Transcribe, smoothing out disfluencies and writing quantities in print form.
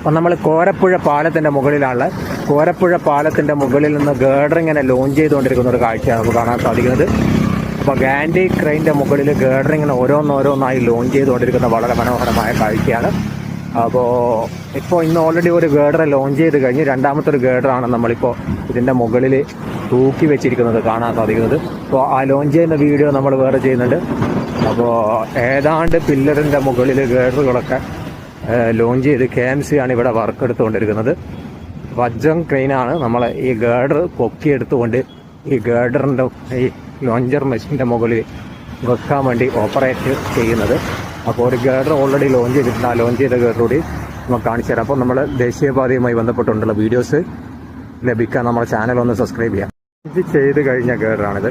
അപ്പം നമ്മൾ കോരപ്പുഴ പാലത്തിൻ്റെ മുകളിലാണ്. കോരപ്പുഴ പാലത്തിൻ്റെ മുകളിൽ നിന്ന് ഗേഡർ ഇങ്ങനെ ലോഞ്ച് ചെയ്തുകൊണ്ടിരിക്കുന്ന ഒരു കാഴ്ചയാണ് നമുക്ക് കാണാൻ സാധിക്കുന്നത്. അപ്പോൾ ഗാൻഡി ക്രെയിൻ്റെ മുകളിൽ ഗേഡർ ഇങ്ങനെ ഓരോന്നോരോന്നായി ലോഞ്ച് ചെയ്തുകൊണ്ടിരിക്കുന്ന വളരെ മനോഹരമായ കാഴ്ചയാണ്. അപ്പോൾ ഇന്ന് ഓൾറെഡി ഒരു ഗേഡർ ലോഞ്ച് ചെയ്ത് കഴിഞ്ഞ് രണ്ടാമത്തെ ഒരു ഗേഡറാണ് നമ്മളിപ്പോൾ ഇതിൻ്റെ മുകളിൽ തൂക്കി വെച്ചിരിക്കുന്നത് കാണാൻ സാധിക്കുന്നത്. അപ്പോൾ ആ ലോഞ്ച് ചെയ്യുന്ന വീഡിയോ നമ്മൾ വേറെ ചെയ്യുന്നുണ്ട്. അപ്പോൾ ഏതാണ്ട് പില്ലറിൻ്റെ മുകളിൽ ഗേഡറുകളൊക്കെ ലോഞ്ച് ചെയ്ത് KMC ആണ് ഇവിടെ വർക്ക് എടുത്തുകൊണ്ടിരിക്കുന്നത്. വജ്രം ക്രെയിനാണ് നമ്മൾ ഈ ഗേഡർ പൊക്കിയെടുത്തുകൊണ്ട് ഈ ഗേഡറിൻ്റെ ഈ ലോഞ്ചർ മെഷീൻ്റെ മുകളിൽ വെക്കാൻ വേണ്ടി ഓപ്പറേറ്റ് ചെയ്യുന്നത്. അപ്പോൾ ഒരു ഗേഡർ ഓൾറെഡി ലോഞ്ച് ചെയ്തിട്ടുണ്ട്. ആ ലോഞ്ച് ചെയ്ത ഗേഡർ കൂടി നമുക്ക് കാണിച്ചു തരാം. അപ്പോൾ നമ്മൾ ദേശീയപാതയുമായി ബന്ധപ്പെട്ടുള്ള വീഡിയോസ് ലഭിക്കാൻ നമ്മുടെ ചാനൽ ഒന്ന് സബ്സ്ക്രൈബ് ചെയ്യാം. ഇത് ചെയ്ത് കഴിഞ്ഞ ഗേഡറാണിത്.